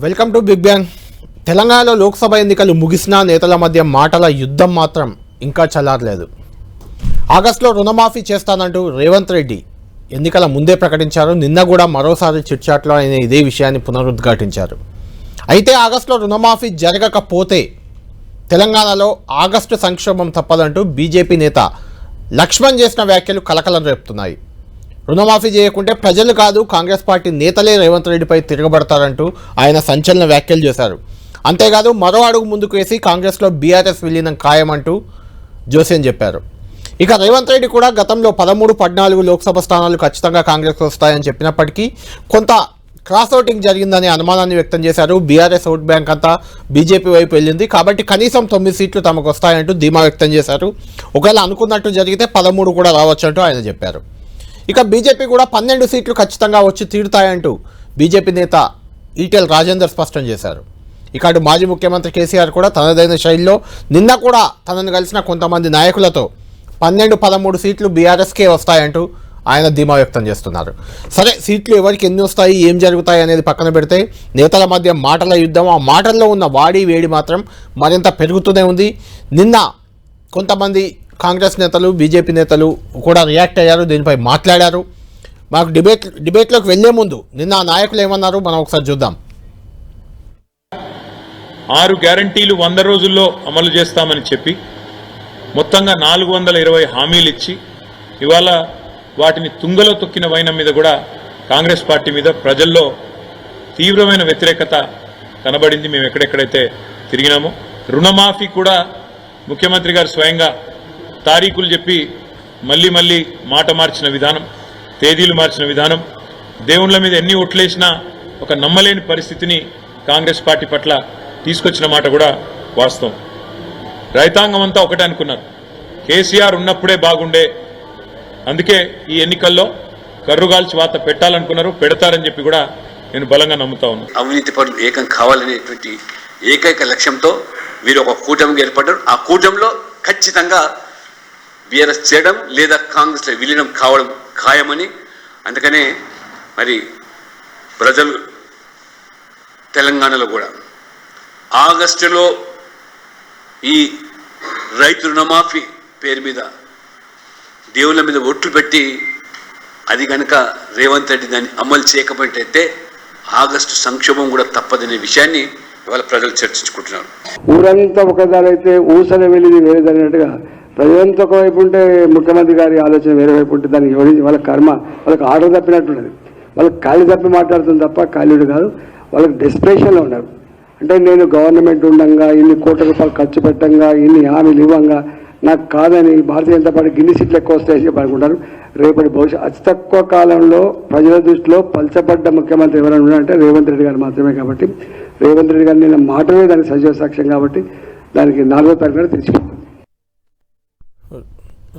Welcome to big bang. తెలంగాణలో లోక్సభ ఎన్నికలు ముగిసినా నేతల మధ్య మాటల యుద్ధం మాత్రం ఇంకా చల్లారలేదు. ఆగస్టులో రుణమాఫీ చేస్తానంటూ రేవంత్ రెడ్డి ఎన్నికల ముందే ప్రకటించారు. నిన్న కూడా మరోసారి చిట్చాట్లో ఆయన ఇదే విషయాన్ని పునరుద్ఘాటించారు. అయితే ఆగస్టులో రుణమాఫీ జరగకపోతే తెలంగాణలో ఆగస్టు సంక్షోభం తప్పదంటూ బీజేపీ నేత లక్ష్మణ్ చేసిన వ్యాఖ్యలు కలకలం రేపుతున్నాయి. రుణమాఫీ చేయకుంటే ప్రజలు కాదు కాంగ్రెస్ పార్టీ నేతలే రేవంత్ రెడ్డిపై తిరగబడతారంటూ ఆయన సంచలన వ్యాఖ్యలు చేశారు. అంతేకాదు మరో అడుగు ముందుకు వేసి కాంగ్రెస్లో బీఆర్ఎస్ విలీనం ఖాయమంటూ జోస్యం చెప్పారు. ఇక రేవంత్ రెడ్డి కూడా గతంలో 13-14 లోక్సభ స్థానాలు ఖచ్చితంగా కాంగ్రెస్కు వస్తాయని చెప్పినప్పటికీ కొంత క్రాస్ ఓటింగ్ జరిగిందనే అనుమానాన్ని వ్యక్తం చేశారు. బీఆర్ఎస్ ఓట్ బ్యాంక్ అంతా బీజేపీ వైపు వెళ్ళింది కాబట్టి కనీసం 9 సీట్లు తమకు వస్తాయంటూ ధీమా వ్యక్తం చేశారు. ఒకవేళ అనుకున్నట్టు జరిగితే 13 కూడా రావచ్చంటూ ఆయన చెప్పారు. ఇక బీజేపీ కూడా 12 సీట్లు ఖచ్చితంగా వచ్చి తీరుతాయంటూ బీజేపీ నేత ఈటెల రాజేందర్ స్పష్టం చేశారు. ఇక అటు మాజీ ముఖ్యమంత్రి కేసీఆర్ కూడా తనదైన శైలిలో నిన్న కూడా తనను కలిసిన కొంతమంది నాయకులతో 12-13 సీట్లు బీఆర్ఎస్కే వస్తాయంటూ ఆయన ధీమా వ్యక్తం చేస్తున్నారు. సరే, సీట్లు ఎవరికి ఎన్ని వస్తాయి, ఏం జరుగుతాయి అనేది పక్కన పెడితే నేతల మధ్య మాటల యుద్ధం, ఆ మాటల్లో ఉన్న వాడి వేడి మాత్రం మరింత పెరుగుతూనే ఉంది. నిన్న కొంతమంది కాంగ్రెస్ నేతలు, బీజేపీ నేతలు కూడా రియాక్ట్ అయ్యారు, దీనిపై మాట్లాడారు. మాకు డిబేట్లోకి వెళ్లే ముందు నిన్న నాయకులు ఏమన్నారు మనం ఒకసారి చూద్దాం. 6 గ్యారంటీలు 100 రోజుల్లో అమలు చేస్తామని చెప్పి మొత్తంగా 420 హామీలు ఇచ్చి ఇవాళ వాటిని తుంగలో తొక్కిన వైనం మీద కూడా కాంగ్రెస్ పార్టీ మీద ప్రజల్లో తీవ్రమైన వ్యతిరేకత కనబడింది. మేము ఎక్కడెక్కడైతే తిరిగినామో రుణమాఫీ కూడా ముఖ్యమంత్రి గారు స్వయంగా తారీఖులు చెప్పి మళ్ళీ మాట మార్చిన విధానం, తేదీలు మార్చిన విధానం, దేవుళ్ళ మీద ఎన్ని ఓట్లేసినా ఒక నమ్మలేని పరిస్థితిని కాంగ్రెస్ పార్టీ పట్ల తీసుకొచ్చిన మాట కూడా వాస్తవం. రైతాంగం అంతా ఒకటే అనుకున్నారు, కేసీఆర్ ఉన్నప్పుడే బాగుండే, అందుకే ఈ ఎన్నికల్లో కర్రుగాల్చి వాత పెట్టాలనుకున్నారు, పెడతారని చెప్పి కూడా నేను బలంగా నమ్ముతా ఉన్నాను. అవినీతి పనులు ఏకం కావాలనేటువంటి ఏకైక లక్ష్యంతో వీరు ఒక కూటమికి ఏర్పడ్డారు. ఆ కూటమిలో ఖచ్చితంగా బీఆర్ఎస్ చేయడం లేదా కాంగ్రెస్లో విలీనం కావడం ఖాయమని, అందుకనే మరి ప్రజలు తెలంగాణలో కూడా ఆగస్టులో ఈ రైతు రుణమాఫీ పేరు మీద దేవుళ్ళ మీద ఒట్లు పెట్టి అది కనుక రేవంత్ రెడ్డి దాన్ని అమలు చేయకపోతే ఆగస్టు సంక్షోభం కూడా తప్పదనే విషయాన్ని ఇవాళ ప్రజలు చర్చించుకుంటున్నారు. ఊరంతా ఒకదారైతే ఊసల వెళ్ళింది వేరేదన్నట్టుగా ప్రజలంతా ఒకవైపు ఉంటే ముఖ్యమంత్రి గారి ఆలోచన వేరే వైపు ఉంటే దానికి ఎవరి వాళ్ళ కర్మ వాళ్ళకి ఆర్డర్ తప్పినట్టున్నది. వాళ్ళకి ఖాళీ తప్పి మాట్లాడుతుంది తప్ప ఖాళీడు కాదు. వాళ్ళకి డెస్పిరేషన్లో ఉన్నారు. అంటే నేను గవర్నమెంట్ ఉండగా ఇన్ని కోట్ల రూపాయలు ఖర్చు పెట్టంగా ఇన్ని హామీలు ఇవ్వంగా నాకు కాదని భారతీయ జనతా పార్టీ గిన్ని సీట్లు ఎక్కువ వస్తాయని చెప్పి అనుకుంటారు. రేపటి భవిష్యత్ అతి తక్కువ కాలంలో ప్రజల దృష్టిలో పలచబడ్డ ముఖ్యమంత్రి ఎవరైనా ఉన్నారంటే రేవంత్ రెడ్డి గారు మాత్రమే. కాబట్టి రేవంత్ రెడ్డి గారు నిన్న మాటలే దానికి సజీవ సాక్ష్యం. కాబట్టి దానికి 4వ తారీఖున తెలిసిపోతుంది.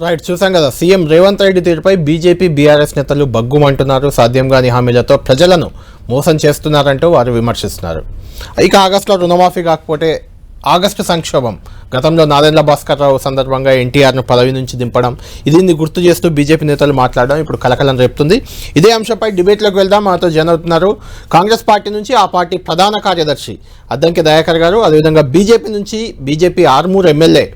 రైట్, చూసాం కదా సీఎం రేవంత్ రెడ్డి తీరుపై బీజేపీ బీఆర్ఎస్ నేతలు బగ్గుమంటున్నారు. సాధ్యం కాని హామీలతో ప్రజలను మోసం చేస్తున్నారంటూ వారు విమర్శిస్తున్నారు. ఇక ఆగస్టులో రుణమాఫీ కాకపోతే ఆగస్టు సంక్షోభం, గతంలో నాదెండ్ల భాస్కర్ రావు సందర్భంగా ఎన్టీఆర్ను పదవి నుంచి దింపడం, దీన్ని గుర్తు చేస్తూ బీజేపీ నేతలు మాట్లాడడం ఇప్పుడు కలకలం రేపుతుంది. ఇదే అంశంపై డిబేట్లోకి వెళ్దాం. మనతో జన అవుతున్నారు కాంగ్రెస్ పార్టీ నుంచి ఆ పార్టీ ప్రధాన కార్యదర్శి అద్దంకి దయాకర్ గారు, అదేవిధంగా బీజేపీ నుంచి బీజేపీ ఆర్మూర్ ఎమ్మెల్యే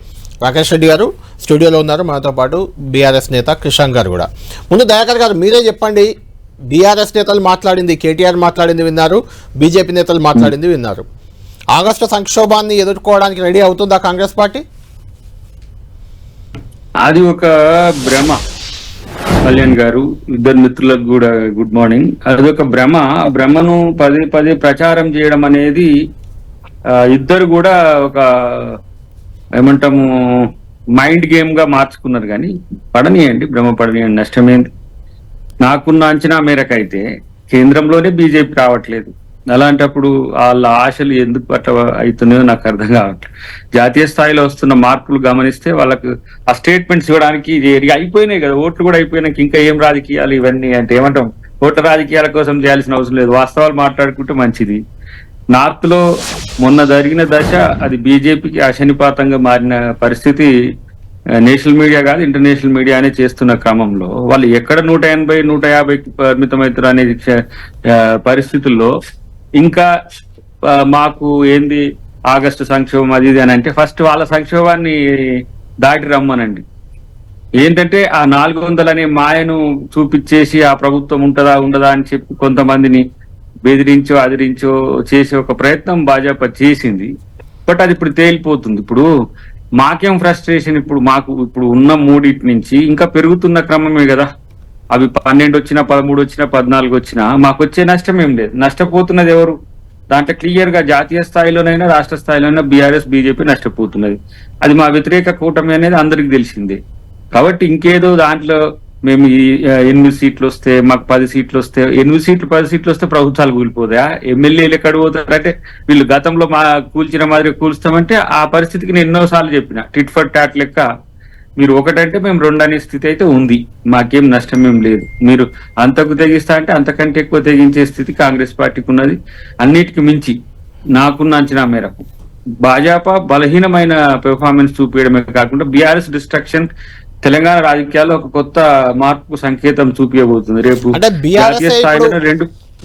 రాకేష్ రెడ్డి గారు స్టూడియోలో ఉన్నారు. మనతో పాటు బీఆర్ఎస్ నేత కృషాంక్ గారు కూడా. ముందు దయాకర్ గారు మీరే చెప్పండి, బీఆర్ఎస్ నేతలు మాట్లాడింది, కేటీఆర్ మాట్లాడింది విన్నారు, బీజేపీ నేతలు మాట్లాడింది విన్నారు. ఆగస్టు సంక్షోభాన్ని ఎదుర్కోవడానికి రెడీ అవుతుందా కాంగ్రెస్ పార్టీ? అది ఒక భ్రమ. కళ్యాణ్ గారు, ఇద్దరు మిత్రులకు కూడా గుడ్ మార్నింగ్. అదొక భ్రమ. భ్రమను పదే ప్రచారం చేయడం అనేది ఇద్దరు కూడా ఒక ఏమంటాము మైండ్ గేమ్ గా మార్చుకున్నారు. కానీ పడనీయండి, భ్రమ పడనీయండి, నష్టమేంది. నాకున్న అంచనా మేరకు అయితే కేంద్రంలోనే బీజేపీ రావట్లేదు. అలాంటప్పుడు వాళ్ళ ఆశలు ఎందుకు పట్ల అవుతున్నాయో నాకు అర్థం కావట్లేదు. జాతీయ స్థాయిలో వస్తున్న మార్పులు గమనిస్తే వాళ్ళకు ఆ స్టేట్మెంట్స్ ఇవ్వడానికి అయిపోయినాయి కదా, ఓట్లు కూడా అయిపోయినాక ఇంకా ఏం రాజకీయాలు ఇవన్నీ అంటే ఏమంటాం, ఓట్ల రాజకీయాల కోసం చేయాల్సిన అవసరం లేదు, వాస్తవాలు మాట్లాడుకుంటే మంచిది. నార్త్ లో మొన్న జరిగిన దశ అది బీజేపీకి అశనిపాతంగా మారిన పరిస్థితి నేషనల్ మీడియా కాదు ఇంటర్నేషనల్ మీడియానే చేస్తున్న క్రమంలో వాళ్ళు ఎక్కడ 180, 150కి పరిమితమవుతారు అనే పరిస్థితుల్లో ఇంకా మాకు ఏంది ఆగస్టు సంక్షోభం అది ఇది అని అంటే ఫస్ట్ వాళ్ళ సంక్షోభాన్ని దాటి రమ్మనండి. ఏంటంటే ఆ 400 అనే మాయను చూపించేసి ఆ ప్రభుత్వం ఉంటదా ఉండదా అని చెప్పి కొంతమందిని బెదిరించో అదిరించో చేసే ఒక ప్రయత్నం భాజపా చేసింది. బట్ అది ఇప్పుడు తేలిపోతుంది. ఇప్పుడు మాకేం ఫ్రస్ట్రేషన్, ఇప్పుడు ఉన్న మూడింటి నుంచి ఇంకా పెరుగుతున్న క్రమమే కదా. అవి 12 వచ్చినా 13 వచ్చినా 14 వచ్చినా మాకు వచ్చే నష్టం ఏం లేదు. నష్టపోతున్నది ఎవరు? దాంట్లో క్లియర్ గా జాతీయ స్థాయిలోనైనా రాష్ట్ర స్థాయిలోనైనా బీఆర్ఎస్ బీజేపీ నష్టపోతున్నది. అది మా వ్యతిరేక కూటమి అనేది అందరికి తెలిసిందే. కాబట్టి ఇంకేదో దాంట్లో మేము 8 సీట్లు వస్తే మాకు 10 సీట్లు వస్తే 8 సీట్లు 10 సీట్లు వస్తే ప్రభుత్వాలు కూలిపోతాయా? ఎమ్మెల్యేలు ఎక్కడ పోతారు? అంటే వీళ్ళు గతంలో కూల్చిన మాదిరి కూల్స్తామంటే ఆ పరిస్థితికి నేను ఎన్నోసార్లు చెప్పిన, టిట్ ఫర్ టాట్ లెక్క మీరు ఒకటంటే మేము 2 అనే స్థితి అయితే ఉంది. మాకేం నష్టం ఏం లేదు. మీరు అంతకు తెగిస్తా అంటే అంతకంటే ఎక్కువ తెగించే స్థితి కాంగ్రెస్ పార్టీకి ఉన్నది. అన్నిటికీ మించి నాకున్న అంచనా మేరకు భాజపా బలహీనమైన పెర్ఫార్మెన్స్ చూపించడమే కాకుండా బీఆర్ఎస్ డిస్ట్రక్షన్ తెలంగాణ రాజకీయాల్లో ఒక కొత్త మార్పు సంకేతం చూపించబోతుంది. రేపు అంటే జాతీయ స్థాయిలో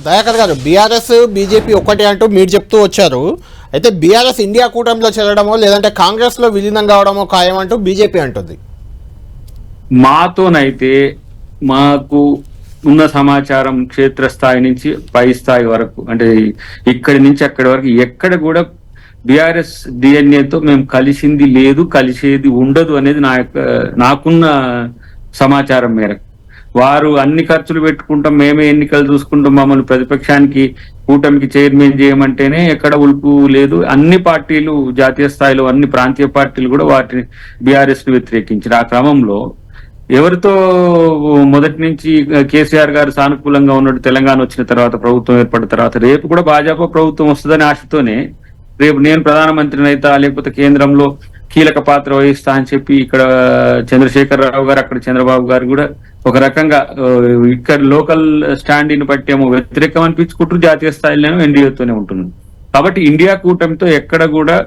దయాకర్ గారు బీఆర్ఎస్ బీజేపీ ఒక్కటే అంటూ మీరు చెప్తూ వచ్చారు. అయితే బీఆర్ఎస్ ఇండియా కూటమిలో చేరడమో లేదంటే కాంగ్రెస్ లో విలీనం కావడమో ఖాయం అంటూ బీజేపీ అంటుంది. మాతోనైతే మాకు ఉన్న సమాచారం క్షేత్రస్థాయి నుంచి పై స్థాయి వరకు, అంటే ఇక్కడి నుంచి అక్కడి వరకు ఎక్కడ కూడా బీఆర్ఎస్ డిఎన్ఏతో మేము కలిసింది లేదు, కలిసేది ఉండదు అనేది నాకున్న సమాచారం మేరకు. వారు అన్ని ఖర్చులు పెట్టుకుంటాం, మేమే ఎన్నికలు చూసుకుంటాం, మమ్మల్ని ప్రతిపక్షానికి కూటమికి చైర్మన్ చేయమంటేనే ఎక్కడ ఉలుపు లేదు. అన్ని పార్టీలు జాతీయ స్థాయిలో అన్ని ప్రాంతీయ పార్టీలు కూడా వాటిని బీఆర్ఎస్ ని వ్యతిరేకించారు. ఆ క్రమంలో ఎవరితో మొదటి నుంచి కేసీఆర్ గారు సానుకూలంగా ఉన్నట్టు తెలంగాణ వచ్చిన తర్వాత ప్రభుత్వం ఏర్పడిన తర్వాత రేపు కూడా భాజపా ప్రభుత్వం వస్తుందనే ఆశతోనే రేపు నేను ప్రధానమంత్రిని అయితా లేకపోతే కేంద్రంలో కీలక పాత్ర వహిస్తా అని చెప్పి ఇక్కడ చంద్రశేఖరరావు గారు అక్కడ చంద్రబాబు గారు కూడా ఒక రకంగా ఇక్కడ లోకల్ స్టాండ్ని బట్టి ఏమో వ్యతిరేకం అనిపించుకుంటూ జాతీయ స్థాయిలోనే ఎన్డీఏతోనే ఉంటున్నాం. కాబట్టి ఇండియా కూటమితో ఎక్కడ కూడా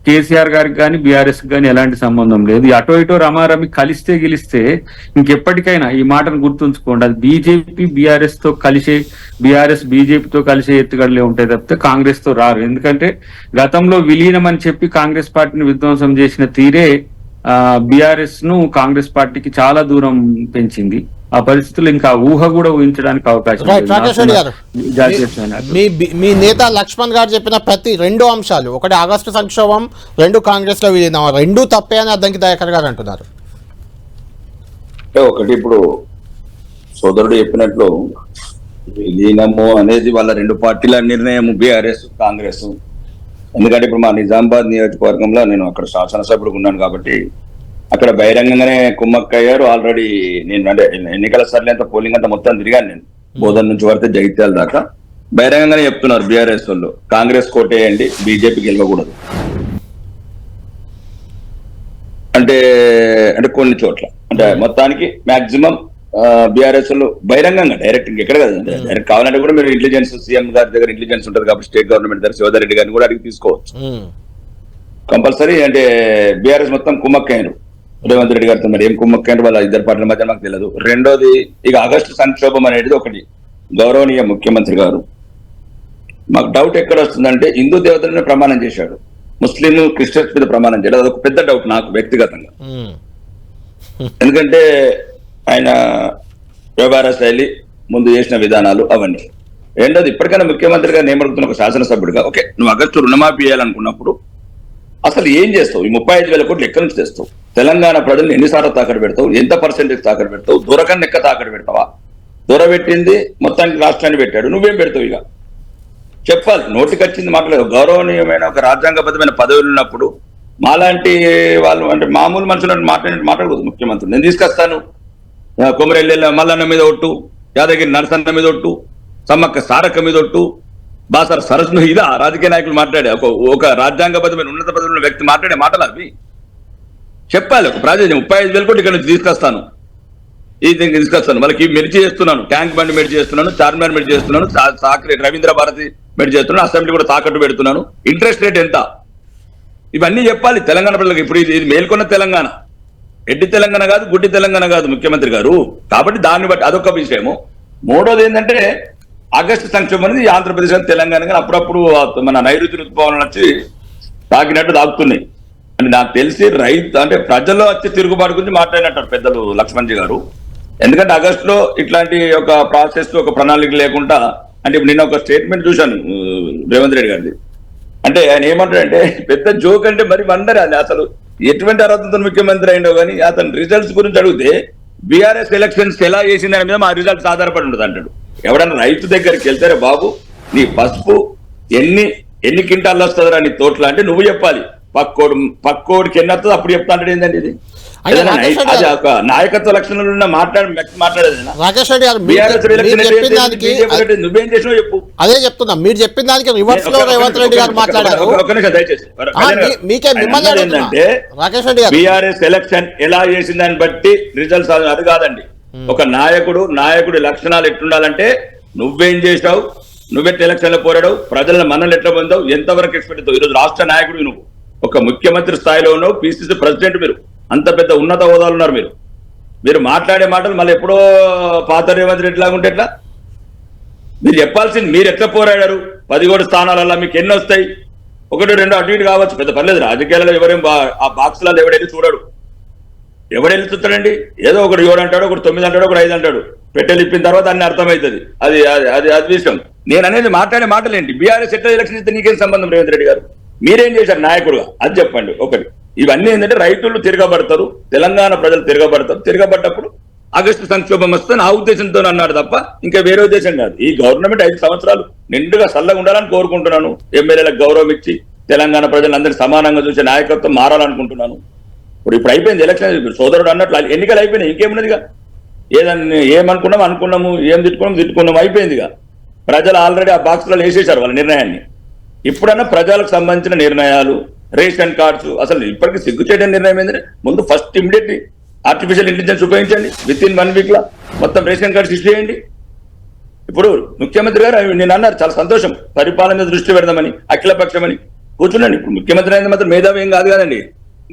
కేసీఆర్ గారికి కానీ బీఆర్ఎస్ కానీ ఎలాంటి సంబంధం లేదు. అటో ఇటో రమారమి కలిస్తే గెలిస్తే ఇంకెప్పటికైనా ఈ మాటను గుర్తుంచుకోండి, అది బీజేపీ బీఆర్ఎస్ తో కలిసే, బీఆర్ఎస్ బీజేపీతో కలిసే ఎత్తుగడలే ఉంటాయి తప్పితే కాంగ్రెస్ తో రారు. ఎందుకంటే గతంలో విలీనం అని చెప్పి కాంగ్రెస్ పార్టీని విధ్వంసం చేసిన తీరే బీఆర్ఎస్ ను కాంగ్రెస్ పార్టీకి చాలా దూరం పెంచింది. ఆ పరిస్థితులు ఇంకా ఊహ కూడా ఊహించడానికి అవకాశం లేదు. మీ నేత లక్ష్మణ్ గారు చెప్పిన ప్రతి 2 అంశాలు, ఒకటి ఆగస్టు సంక్షోభం, 2 కాంగ్రెస్ లో విలీనం, 2 తప్పే అని అద్దంకి దయాకర్ గారు అంటున్నారు. ఒకటి ఇప్పుడు సోదరుడు చెప్పినట్లు విలీనము అనేది వాళ్ళ 2 పార్టీల నిర్ణయం, బీఆర్ఎస్ కాంగ్రెస్. ఎందుకంటే ఇప్పుడు మా నిజామాబాద్ నియోజకవర్గంలో నేను అక్కడ శాసనసభ్యుడు ఉన్నాను కాబట్టి అక్కడ బహిరంగంగానే కుమ్మక్కయ్యారు. ఆల్రెడీ నేను అంటే ఎన్నికల సర్లే అంతా పోలింగ్ అంతా మొత్తం తిరిగాను నేను, బోధన్ నుంచి పడితే జగిత్యాల దాకా. బహిరంగంగానే చెప్తున్నారు బీఆర్ఎస్ వాళ్ళు, కాంగ్రెస్ కోటేయండి, బీజేపీ గెలవకూడదు అంటే కొన్ని చోట్ల అంటే మొత్తానికి మాక్సిమం బీఆర్ఎస్ వాళ్ళు బహిరంగంగా డైరెక్ట్ ఎక్కడ కదా, డైరెక్ట్ కావాలంటే కూడా మీరు ఇంటెలిజెన్స్ సీఎం గారి దగ్గర ఇంటెలిజెన్స్ ఉంటుంది కాబట్టి స్టేట్ గవర్నమెంట్ దగ్గర శివధర్ రెడ్డి గారిని కూడా అడిగి తీసుకోవచ్చు కంపల్సరీ. అంటే బీఆర్ఎస్ మొత్తం కుమ్మక్కయ్యారు రేవంత్ రెడ్డి గారితో. మరి ఏం కుమ్మక్కయ్యారు వాళ్ళ ఇద్దరు పార్టీల మధ్య మాకు తెలియదు. రెండోది ఇక ఆగస్టు సంక్షోభం అనేది ఒకటి. గౌరవనీయ ముఖ్యమంత్రి గారు మాకు డౌట్ ఎక్కడ వస్తుందంటే హిందూ దేవతలనే ప్రమాణం చేశాడు, ముస్లిం క్రిస్టియన్స్ మీద ప్రమాణం చేయడం అదొక పెద్ద డౌట్ నాకు వ్యక్తిగతంగా. ఎందుకంటే ఆయన వ్యవహార శైలి, ముందు చేసిన విధానాలు అవన్నీ. రెండోది ఇప్పటికైనా ముఖ్యమంత్రి గారు నియమిస్తున్న ఒక శాసనసభ్యుడిగా, ఓకే నువ్వు ఆగస్టు రుణమాఫీ చేయాలనుకున్నప్పుడు అసలు ఏం చేస్తావు? ఈ 35,000 కోట్లు ఎక్కడి నుంచి తెస్తావు? తెలంగాణ ప్రజలను ఎన్నిసార్లు తాకట్టు పెడతావు? ఎంత పర్సెంటేజ్ తాకట్టు పెడతావు? దూరకన్నా ఎక్క తాకట్టు పెడతావా? దూర పెట్టింది మొత్తానికి రాష్ట్రాన్ని పెట్టాడు, నువ్వేం పెడతావు? ఇక చెప్పాలి, నోటికి వచ్చింది మాట్లాడదు. గౌరవనీయమైన ఒక రాజ్యాంగబద్ధమైన పదవులు ఉన్నప్పుడు మాలాంటి వాళ్ళు అంటే మామూలు మనుషులను మాట్లాడకూడదు. ముఖ్యమంత్రి నేను తీసుకొస్తాను, కొమరెల్లి మల్లన్న మీద ఒట్టు, యాదగిరి నరసన్న మీద ఒట్టు, సమ్మక్క సారక్క మీద ఒట్టు, బాసర సరస్సు, ఇదా రాజకీయ నాయకులు మాట్లాడే ఒక రాజ్యాంగబద్ధమైన ఉన్నత పదవుల వ్యక్తి మాట్లాడే మాటలు అవి? చెప్పాలి. ఒక ప్రాజెక్ట్ 35,000 కోట్లు ఇక్కడ నుంచి తీసుకొస్తాను, ఇది తీసుకొస్తాను, వాళ్ళకి మెరిచి చేస్తున్నాను, ట్యాంక్ బండ్ మెరిచి చేస్తున్నాను, చార్మినార్ మెరిచి చేస్తున్నాను, సాకరి రవీంద్ర భారతి మెరిచి చేస్తున్నాను, అసెంబ్లీ కూడా తాకట్టు పెడుతున్నాను, ఇంట్రెస్ట్ రేట్ ఎంత, ఇవన్నీ చెప్పాలి తెలంగాణ ప్రజలకు. ఇప్పుడు ఇది మేల్కొన్న తెలంగాణ, ఎడ్డి తెలంగాణ కాదు, గుడ్డి తెలంగాణ కాదు ముఖ్యమంత్రి గారు. కాబట్టి దాన్ని బట్టి అదొక విషయము. మూడోది ఏంటంటే ఆగస్టు సంక్షోభం అనేది ఆంధ్రప్రదేశ్ కానీ తెలంగాణ కానీ అప్పుడప్పుడు మన నైరుతి ఋతుపవనాలు వచ్చి తాకినట్టు తాకుతున్నాయి అని నాకు తెలిసి రైతు అంటే ప్రజల్లో వచ్చి తిరుగుబాటు గురించి మాట్లాడినట్టారు పెద్దలు లక్ష్మణ్జీ గారు. ఎందుకంటే ఆగస్టులో ఇట్లాంటి ఒక ప్రాసెస్ ఒక ప్రణాళిక లేకుండా అంటే ఇప్పుడు నేను ఒక స్టేట్మెంట్ చూశాను రేవంత్ రెడ్డి గారిది. అంటే ఆయన ఏమంటాడంటే పెద్ద జోక్ అంటే మరి వండరు అది అసలు ఎటువంటి అర్హతతో ముఖ్యమంత్రి అయినో కానీ అతను రిజల్ట్స్ గురించి అడిగితే బీఆర్ఎస్ ఎలక్షన్స్ ఎలా చేసింది దాని మీద మా రిజల్ట్స్ ఆధారపడి ఉండదు అంటాడు. ఎవడన్నా రైతు దగ్గరికి వెళ్తారే బాబు పసుపు ఎన్ని క్వింటాల్లో వస్తుందిరా నీ తోటలో అంటే నువ్వు చెప్పాలి, పక్కోడికి ఎన్ని వస్తుంది అప్పుడు చెప్తా అంటే ఏంటండి ఇది? అది ఒక నాయకత్వ లక్షణాలు ఉన్న మాట్లాడేది రాకేష్ రెడ్డి గారు నువ్వేం చేసినావు చెప్పు. అదే చెప్తున్నా, మీరు చెప్పిన దానికి రివర్స్ లో రేవంత్ రెడ్డి గారు మాట్లాడారు. ఏంటంటే బీఆర్ఎస్ ఎలక్షన్ ఎలా చేసిందని బట్టి రిజల్ట్స్ అది కాదండి. ఒక నాయకుడి లక్షణాలు ఎట్లుండాలంటే నువ్వేం చేసావు, నువ్వెట్ ఎలక్షన్ లో పోరాడావు, ప్రజల మనల్ని ఎట్లా పొందావు, ఎంతవరకు ఎక్స్పెక్ట్ అవుతావు. ఈరోజు రాష్ట్ర నాయకుడు నువ్వు ఒక ముఖ్యమంత్రి స్థాయిలో ఉన్నావు, పిసిసి ప్రెసిడెంట్, మీరు అంత పెద్ద ఉన్నత హోదాలు ఉన్నారు. మీరు మాట్లాడే మాటలు మళ్ళీ ఎప్పుడో పాత రేవంత్ రెడ్డి లాగా ఉంటే ఎట్లా? మీరు చెప్పాల్సింది మీరు ఎట్లా పోరాడారు. 17 స్థానాలలో మీకు ఎన్ని వస్తాయి, 1, 2 అటు ఇటు కావచ్చు, పెద్ద పర్లేదు. రాజకీయాలలో ఎవరేం ఆ బాక్స్లలో ఎవడైనా చూడడు, ఎవడెళ్ళి చూస్తాడండి. ఏదో ఒకటి 7 అంటాడు, ఒకటి 9 అంటాడు, ఒకటి 5 అంటాడు. పెట్టెలు ఇప్పిన తర్వాత అన్ని అర్థమవుతుంది. అది విషయం. నేను అనేది మాట్లాడే మాటలేంటి. బీఆర్ఎస్ ఎట్లా ఎలక్షన్ ఇస్తే నీకేం సంబంధం రేవంత్ రెడ్డి గారు? మీరేం చేశారు నాయకుడుగా అది చెప్పండి. ఒకటి ఇవన్నీ ఏంటంటే రైతులు తిరగబడతారు, తెలంగాణ ప్రజలు తిరగబడ్డప్పుడు ఆగస్టు సంక్షోభం వస్తే నా ఉద్దేశంతో అన్నాడు తప్ప ఇంకా వేరే ఉద్దేశం కాదు. ఈ గవర్నమెంట్ 5 సంవత్సరాలు నిండుగా చల్లగా ఉండాలని కోరుకుంటున్నాను. ఎమ్మెల్యేలకు గౌరవం ఇచ్చి తెలంగాణ ప్రజలందరినీ సమానంగా చూసే నాయకత్వం మారాలనుకుంటున్నాను. ఇప్పుడు అయిపోయింది ఎలక్షన్, సోదరుడు అన్నట్లు ఎన్నికలు అయిపోయినాయి, ఇంకేమున్నదిగా. అనుకున్నాము, ఏం తిట్టుకున్నాము అయిపోయిందిగా. ప్రజలు ఆల్రెడీ ఆ బాక్స్లలో వేసేశారు వాళ్ళ నిర్ణయాన్ని. ఇప్పుడన్నా ప్రజలకు సంబంధించిన నిర్ణయాలు, రేషన్ కార్డ్స్, అసలు ఇప్పటికీ సిగ్గు చేయడం నిర్ణయం ఏంటంటే ముందు ఫస్ట్ ఇమీడియట్లీ ఆర్టిఫిషియల్ ఇంటెలిజెన్స్ ఉపయోగించండి. విత్ ఇన్ 1 వీక్ లో మొత్తం రేషన్ కార్డ్స్ ఇష్యూ చేయండి. ఇప్పుడు ముఖ్యమంత్రి గారు నేను అన్నారు చాలా సంతోషం, పరిపాలన మీద దృష్టి పెడదామని, అఖిలపక్షమని కూర్చున్నాను. ఇప్పుడు ముఖ్యమంత్రి అయిన మాత్రం మేధావి ఏం కాదు కదండి.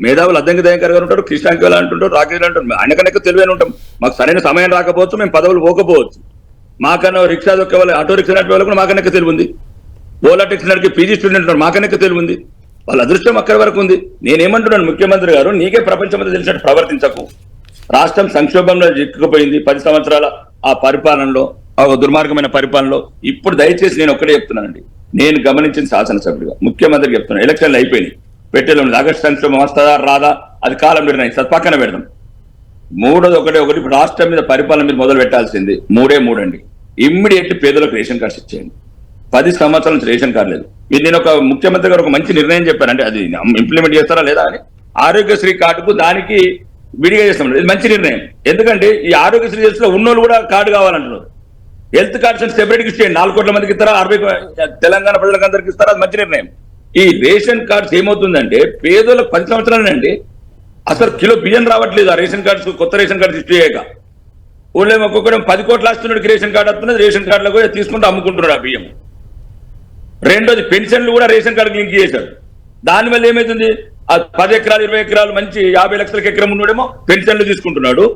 మేధావులు అద్దంకి దయంకర్ గారు ఉంటారు, కృష్ణాంకి అంటుంటారు, రాకేష్ అంటారు. ఆయనకన్నా తెలివైన ఉంటాం. మాకు సరైన సమయం రాకపోవచ్చు, మేము పదవులు పోకపోవచ్చు. మాకన్నా రిక్షా దొక్కే వాళ్ళు, ఆటో రిక్షా నడిపే వాళ్ళు కూడా మాకన్నా తెలివి ఉంది. ఓలా టాక్సీ నడిపే పీజీ స్టూడెంట్ ఉన్నారు, మాకన్నా తెలివి ఉంది. వాళ్ళ అదృష్టం అక్కడి వరకు ఉంది. నేనేమంటున్నాను, ముఖ్యమంత్రి గారు నీకే ప్రపంచం అంతా తెలిసినట్టు ప్రవర్తించకు. రాష్ట్రం సంక్షోభంలో చిక్కుకుపోయింది 10 సంవత్సరాల ఆ పరిపాలనలో, ఆ దుర్మార్గమైన పరిపాలనలో. ఇప్పుడు దయచేసి నేను ఒక్కడే చెప్తున్నానండి, నేను గమనించిన శాసనసభ్యుడిగా ముఖ్యమంత్రికి చెప్తున్నాను, ఎలక్షన్లు అయిపోయినాయి, పెట్టెలో ఉంది. ఆగస్టు సంక్షోభం వస్తుందా రాదా అది కాలం నిర్ణయిస్తుంది, పక్కన పెడదాం. మూడోది ఒకటి ఇప్పుడు రాష్ట్రం మీద పరిపాలన మీరు మొదలు పెట్టాల్సింది 3 అండి. ఇమ్మీడియట్లీ పేదలకు రేషన్ కార్డ్స్ ఇచ్చేయండి. 10 సంవత్సరాల నుంచి రేషన్ కార్డు లేదు. మీరు నేను ఒక ముఖ్యమంత్రి గారు ఒక మంచి నిర్ణయం చెప్పారు, అంటే అది ఇంప్లిమెంట్ చేస్తారా లేదా అని. ఆరోగ్యశ్రీ కార్డుకు దానికి విడిగా చేస్తాం, ఇది మంచి నిర్ణయం. ఎందుకంటే ఈ ఆరోగ్యశ్రీ చేసిన ఉన్నోళ్ళు కూడా కార్డు కావాలంటున్నారు. హెల్త్ కార్డ్స్ సెపరేట్గా ఇచ్చేయండి. 4 కోట్ల మందికి ఇస్తారా, 60 తెలంగాణ ప్రజలకు అందరికి ఇస్తారా, అది మంచి నిర్ణయం. ఈ రేషన్ కార్డ్స్ ఏమవుతుందంటే పేదోళ్ళకి 10 సంవత్సరాలండి అసలు కిలో బియ్యం రావట్లేదు. ఆ రేషన్ కార్డ్స్ కొత్త రేషన్ కార్డ్స్ ఇష్యూ చేయక ఊళ్ళో ఒక్కొక్కటి 10 కోట్లు వస్తున్నట్టుకి రేషన్ కార్డు వస్తున్నది, రేషన్ కార్డులో కూడా తీసుకుంటూ అమ్ముకుంటున్నాడు ఆ బియ్యం. రెండోది పెన్షన్లు కూడా రేషన్ కార్డుకి లింక్ చేశారు. దానివల్ల ఏమైతుంది, ఆ 10 ఎకరాలు 20 ఎకరాలు మంచి 50 లక్షలకు ఎకరం ఉన్నోడేమో పెన్షన్లు తీసుకుంటున్నాడు,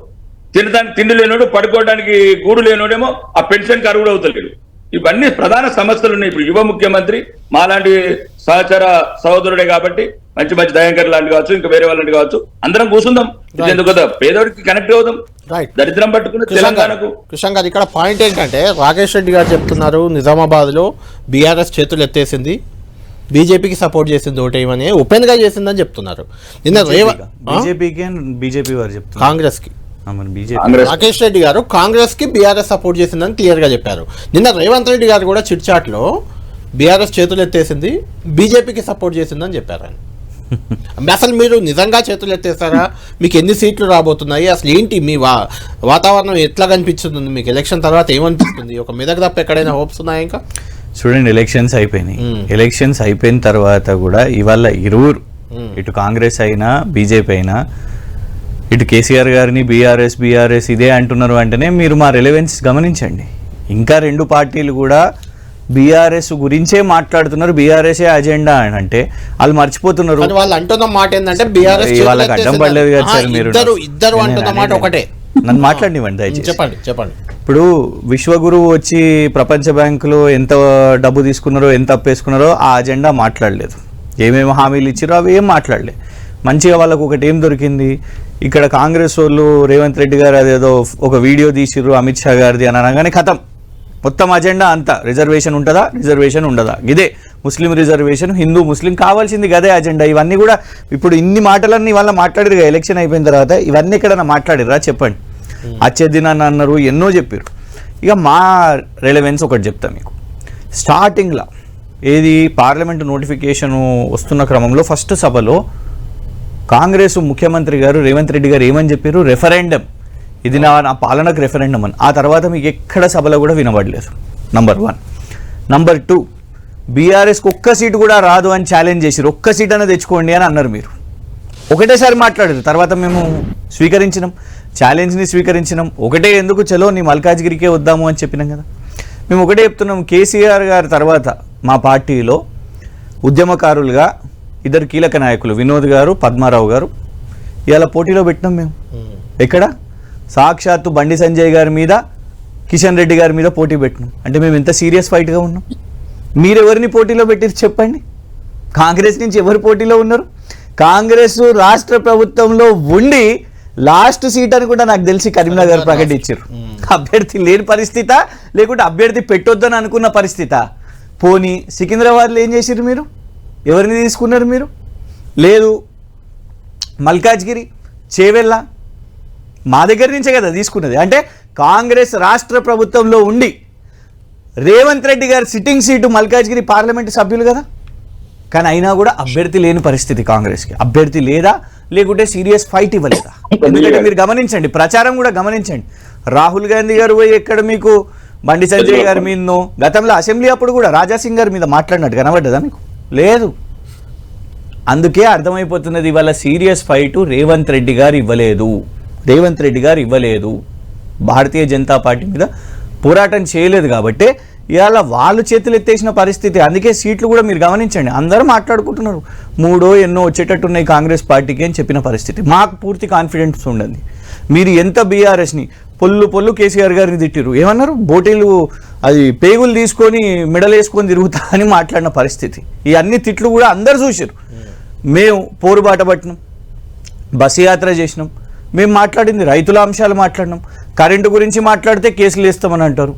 తినడానికి తిండి లేనోడు, పడుకోవడానికి గూడు లేనోడేమో ఆ పెన్షన్ అర్హుడు అవుతలేడు. ఇవన్నీ ప్రధాన సమస్యలు ఉన్నాయి. ఇప్పుడు యువ ముఖ్యమంత్రి మాలాంటి సహచర సహోదరుడే కాబట్టి మంచి దయాంకర్ లాంటి కావచ్చు, ఇంకా వేరే వాళ్ళంటి కావచ్చు, అందరం కూర్చుందాం. ఎందుకు కదా పేదోడికి కనెక్ట్ అవుదాం. దరిద్రం పట్టుకుని తెలంగాణకు. కృష్ణ గారు ఇక్కడ పాయింట్ ఏంటంటే రాకేష్ రెడ్డి గారు చెప్తున్నారు, నిజామాబాద్ లో బీఆర్ఎస్ చేతులు ఎత్తేసింది, బీజేపీకి సపోర్ట్ చేసింది, ఓటేయమని ఓపెన్ గా చేసిందని చెప్తున్నారు. నిన్న బీజేపీ వారు చెప్తున్నారు కాంగ్రెస్ కి. రాకేష్ రెడ్డి గారు కాంగ్రెస్ కి బీఆర్ఎస్ సపోర్ట్ చేసిందని క్లియర్ గా చెప్పారు. నిన్న రేవంత్ రెడ్డి గారు కూడా చిట్చాట్ లో బీఆర్ఎస్ చేతులు ఎత్తేసింది, బీజేపీకి సపోర్ట్ చేసిందని చెప్పారు. అసలు మీరు నిజంగా చేతులు ఎత్తేస్తారా? మీకు ఎన్ని సీట్లు రాబోతున్నాయి? అసలు ఏంటి మీ వాతావరణం ఎట్లా కనిపిస్తుంది మీకు? ఎలక్షన్ తర్వాత ఏమనిపిస్తుంది? ఒక మెదక్ తప్ప ఎక్కడైనా హోప్స్ ఉన్నాయా? ఇంకా చూడండి, ఎలక్షన్స్ అయిపోయినాయి. ఎలక్షన్స్ అయిపోయిన తర్వాత కూడా ఇవాళ ఇరువురు, ఇటు కాంగ్రెస్ అయినా బీజేపీ అయినా, ఇటు కేసీఆర్ గారిని బీఆర్ఎస్ ఇదే అంటున్నారు అంటేనే మీరు మా రెలవెన్స్ గమనించండి. ఇంకా 2 పార్టీలు కూడా బీఆర్ఎస్ గురించే మాట్లాడుతున్నారు, బీఆర్ఎస్ అజెండా అని అంటే వాళ్ళు మర్చిపోతున్నారు. వాళ్ళు అంటున్న మాట ఏంటంటే బీఆర్ఎస్ వాళ్ళకి అడ్డం పడలేదు కదా సార్. మీరు ఇద్దరు అంటున్న మాట ఒకటే. నన్ను మాట్లాడివ్వండి దయచేసి. చెప్పండి. ఇప్పుడు విశ్వగురువు వచ్చి ప్రపంచ బ్యాంకులో ఎంత డబ్బు తీసుకున్నారో ఎంత అప్పేసుకున్నారో ఆ అజెండా మాట్లాడలేదు. ఏమేమి హామీలు ఇచ్చారో అవి ఏం మాట్లాడలేదు. మంచిగా వాళ్ళకు ఒకటి ఏం దొరికింది, ఇక్కడ కాంగ్రెస్ వాళ్ళు రేవంత్ రెడ్డి గారు అదేదో ఒక వీడియో తీసిర్రు అమిత్ షా గారిది అని అనగానే ఖతం, మొత్తం అజెండా అంతా రిజర్వేషన్ ఉంటుందా, రిజర్వేషన్ ఉండదా, ఇదే ముస్లిం రిజర్వేషన్, హిందూ ముస్లిం కావాల్సింది గదే అజెండా. ఇవన్నీ కూడా ఇప్పుడు ఇన్ని మాటలన్నీ వాళ్ళ మాట్లాడిరుగా ఎలక్షన్ అయిపోయిన తర్వాత, ఇవన్నీ ఎక్కడన్నా మాట్లాడిరా చెప్పండి. వచ్చే దినాన్ని అన్నారు, ఎన్నో చెప్పారు. ఇక మా రెలవెన్స్ ఒకటి చెప్తా మీకు. స్టార్టింగ్లో ఏది పార్లమెంటు నోటిఫికేషన్ వస్తున్న క్రమంలో ఫస్ట్ సభలో కాంగ్రెస్ ముఖ్యమంత్రి గారు రేవంత్ రెడ్డి గారు ఏమని చెప్పారు, రెఫరెండం, ఇది నా పాలనకు రెఫరెండం అని. ఆ తర్వాత మీకు ఎక్కడ సభలో కూడా వినబడలేదు. నంబర్ 1. నంబర్ 2, బీఆర్ఎస్కి ఒక్క సీటు కూడా రాదు అని ఛాలెంజ్ చేసిరు. ఒక్క సీట్ అన్న తెచ్చుకోండి అని అన్నారు. మీరు ఒకటేసారి మాట్లాడారు. తర్వాత మేము స్వీకరించినాం, ఛాలెంజ్ని స్వీకరించినాం. ఒకటే ఎందుకు, చలో నీ మల్కాజ్గిరికే వద్దాము అని చెప్పినాం కదా. మేము ఒకటే చెప్తున్నాం, కేసీఆర్ గారి తర్వాత మా పార్టీలో ఉద్యమకారులుగా ఇద్దరు కీలక నాయకులు వినోద్ గారు, పద్మారావు గారు ఇవాళ పోటీలో పెట్టినాం. మేము ఎక్కడ, సాక్షాత్తు బండి సంజయ్ గారి మీద, కిషన్ రెడ్డి గారి మీద పోటీ పెట్టినాం. అంటే మేము ఎంత సీరియస్ ఫైట్గా ఉన్నాం. మీరెవరిని పోటీలో పెట్టారు చెప్పండి? కాంగ్రెస్ నుంచి ఎవరు పోటీలో ఉన్నారు? కాంగ్రెస్ రాష్ట్ర ప్రభుత్వంలో ఉండి లాస్ట్ సీట్ అని కూడా నాకు తెలిసి కరీంనగర్ ప్రకటించారు. అభ్యర్థి లేని పరిస్థితా, లేకుంటే అభ్యర్థి పెట్టొద్దని అనుకున్న పరిస్థితా? పోనీ సికింద్రాబాద్లో ఏం చేసిర్రు మీరు? ఎవరిని తీసుకున్నారు మీరు? లేదు మల్కాజ్గిరి, చేవెళ్ళ మా దగ్గర నుంచే కదా తీసుకున్నది. అంటే కాంగ్రెస్ రాష్ట్ర ప్రభుత్వంలో ఉండి రేవంత్ రెడ్డి గారు సిట్టింగ్ సీటు మల్కాజ్గిరి పార్లమెంటు సభ్యులు కదా. కానీ అయినా కూడా అభ్యర్థి లేని పరిస్థితి కాంగ్రెస్కి. అభ్యర్థి లేదా, లేకుంటే సీరియస్ ఫైట్ ఇవ్వలేదా? ఎందుకంటే మీరు గమనించండి, ప్రచారం కూడా గమనించండి. రాహుల్ గాంధీ గారు పోయి ఎక్కడ మీకు బండి సంజయ్ గారి మీదనో, గతంలో అసెంబ్లీ అప్పుడు కూడా రాజాసింగ్ గారి మీద మాట్లాడినట్టు కనబడ్డదా మీకు? లేదు. అందుకే అర్థమైపోతున్నది ఇవాళ సీరియస్ ఫైట్ రేవంత్ రెడ్డి గారు ఇవ్వలేదు. రేవంత్ రెడ్డి గారు ఇవ్వలేదు, భారతీయ జనతా పార్టీ మీద పోరాటం చేయలేదు. కాబట్టి ఇవాళ వాళ్ళు చేతులు ఎత్తేసిన పరిస్థితి. అందుకే సీట్లు కూడా మీరు గమనించండి, అందరూ మాట్లాడుకుంటున్నారు 3 ఎన్నో వచ్చేటట్టు ఉన్నాయి కాంగ్రెస్ పార్టీకి అని చెప్పిన పరిస్థితి. మాకు పూర్తి కాన్ఫిడెన్స్ ఉండండి. మీరు ఎంత బీఆర్ఎస్ని పొల్లు కేసీఆర్ గారిని తిట్టిరు, ఏమన్నారు, బోటీలు అది పేగులు తీసుకొని మెడలేసుకొని తిరుగుతా అని మాట్లాడిన పరిస్థితి. ఈ అన్ని తిట్లు కూడా అందరు చూసారు. మేము పోరుబాట పట్టినాం, బస్సు యాత్ర చేసినాం. మేము మాట్లాడింది రైతుల అంశాలు మాట్లాడినాం. కరెంటు గురించి మాట్లాడితే కేసులు వేస్తామని అంటారు.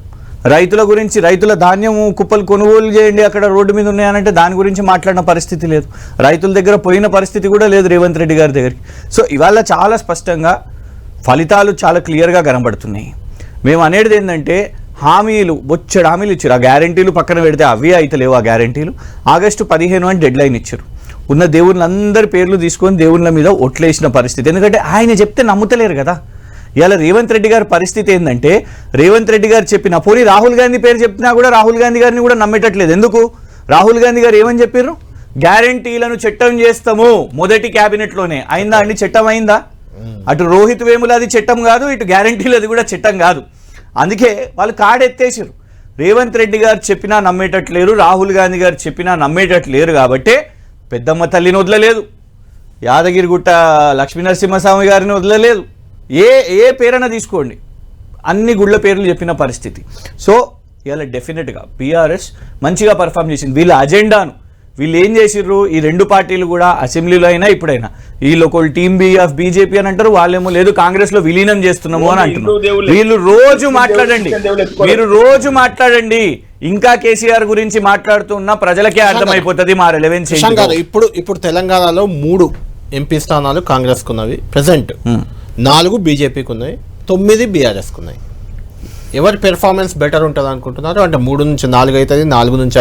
రైతుల గురించి, రైతుల ధాన్యము కుప్పలు కొనుగోలు చేయండి అక్కడ రోడ్డు మీద ఉన్నాయనంటే దాని గురించి మాట్లాడిన పరిస్థితి లేదు. రైతుల దగ్గర పోయిన పరిస్థితి కూడా లేదు రేవంత్ రెడ్డి గారి దగ్గరికి. సో ఇవాళ చాలా స్పష్టంగా ఫలితాలు చాలా క్లియర్గా కనబడుతున్నాయి. మేము అనేది ఏంటంటే హామీలు, బొచ్చడు హామీలు ఇచ్చారు. ఆ గ్యారంటీలు పక్కన పెడితే అవి అయితే లేవు. ఆ గ్యారంటీలు ఆగస్టు 15 అని డెడ్ లైన్ ఇచ్చారు. ఉన్న దేవుళ్ళందరి పేర్లు తీసుకొని దేవుళ్ళ మీద ఒట్లేసిన పరిస్థితి. ఎందుకంటే ఆయన చెప్తే నమ్ముతలేరు కదా. ఇవాళ రేవంత్ రెడ్డి గారి పరిస్థితి ఏంటంటే, రేవంత్ రెడ్డి గారు చెప్పిన పోనీ రాహుల్ గాంధీ పేరు చెప్పినా కూడా రాహుల్ గాంధీ గారిని కూడా నమ్మేటట్లేదు. ఎందుకు? రాహుల్ గాంధీ గారు ఏమని చెప్పారు, గ్యారంటీలను చట్టం చేస్తాము మొదటి క్యాబినెట్లోనే. అయిందా అండి? చట్టం అయిందా? అటు రోహిత్ వేముల అది చట్టం కాదు, ఇటు గ్యారంటీలు అది కూడా చట్టం కాదు. అందుకే వాళ్ళు కాడెత్తేసారు. రేవంత్ రెడ్డి గారు చెప్పినా నమ్మేటట్లేరు, రాహుల్ గాంధీ గారు చెప్పినా నమ్మేటట్లేరు. కాబట్టే పెద్దమ్మ తల్లిని వదలలేదు, యాదగిరిగుట్ట లక్ష్మీనరసింహస్వామి గారిని వదలలేదు. ఏ పేరైనా తీసుకోండి, అన్ని గుళ్ళ పేర్లు చెప్పిన పరిస్థితి. సో ఇవాళ డెఫినెట్గా బీఆర్ఎస్ మంచిగా పర్ఫామ్ చేసింది. వీళ్ళ అజెండాను వీళ్ళు ఏం చేసిర్రు, ఈ రెండు పార్టీలు కూడా అసెంబ్లీలో అయినా ఇప్పుడైనా, వీళ్ళు ఒకళ్ళు టీమ్ బి ఆఫ్ బీజేపీ అని అంటారు, వాళ్ళేమో లేదు కాంగ్రెస్ లో విలీనం చేస్తున్నాము అని అంటున్నారు. వీళ్ళు రోజు మాట్లాడండి, మీరు రోజు మాట్లాడండి, ఇంకా కేసీఆర్ గురించి మాట్లాడుతున్న ప్రజలకే అర్థమైపోతుంది మా రెలెవెన్స్. ఇప్పుడు తెలంగాణలో 3 ఎంపీ స్థానాలు కాంగ్రెస్ కున్నవి ప్రెసెంట్, 4 బీజేపీకి ఉన్నాయి, 9 బీఆర్ఎస్కి ఉన్నాయి. ఎవరి పెర్ఫార్మెన్స్ బెటర్ ఉంటుంది అనుకుంటున్నారు? అంటే 3 నుంచి 4 అవుతుంది, 4 నుంచి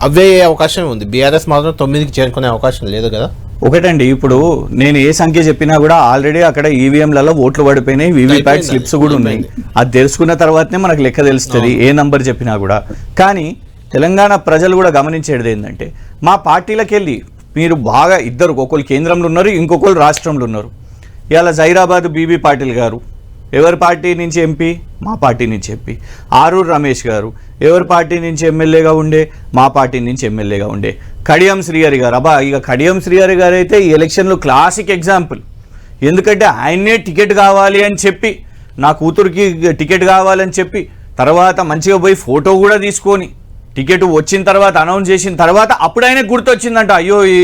అవే అవకాశం ఉంది. బీఆర్ఎస్ మాత్రం 9కి చేరుకునే అవకాశం లేదు కదా. ఒకటండి, ఇప్పుడు నేను ఏ సంఖ్య చెప్పినా కూడా ఆల్రెడీ అక్కడ ఈవీఎంలలో ఓట్లు పడిపోయినాయి, వీవీప్యాట్ స్లిప్స్ కూడా ఉన్నాయి. అది తెలుసుకున్న తర్వాతనే మనకు లెక్క తెలుస్తుంది ఏ నంబర్ చెప్పినా కూడా. కానీ తెలంగాణ ప్రజలు కూడా గమనించేది ఏంటంటే, మా పార్టీలకు వెళ్ళి మీరు బాగా ఇద్దరు, ఒకళ్ళు కేంద్రంలో ఉన్నారు, ఇంకొకళ్ళు రాష్ట్రంలో ఉన్నారు. ఇవాళ జైరాబాద్ బీబీ పాటిల్ గారు ఎవరి పార్టీ నుంచి ఎంపీ? మా పార్టీ నుంచి ఎంపీ. ఆరూరు రమేష్ గారు ఎవరి పార్టీ నుంచి ఎమ్మెల్యేగా ఉండే? మా పార్టీ నుంచి ఎమ్మెల్యేగా ఉండే. కడియం శ్రీహరి గారు, అబ్బా ఇక కడియం శ్రీహరి గారు అయితే ఈ ఎలక్షన్లో క్లాసిక్ ఎగ్జాంపుల్. ఎందుకంటే ఆయన్నే టికెట్ కావాలి అని చెప్పి నా కూతురికి టికెట్ కావాలని చెప్పి తర్వాత మంచిగా పోయి ఫోటో కూడా తీసుకొని టికెట్ వచ్చిన తర్వాత అనౌన్స్ చేసిన తర్వాత అప్పుడు ఆయనకు గుర్తొచ్చిందంట, అయ్యో ఈ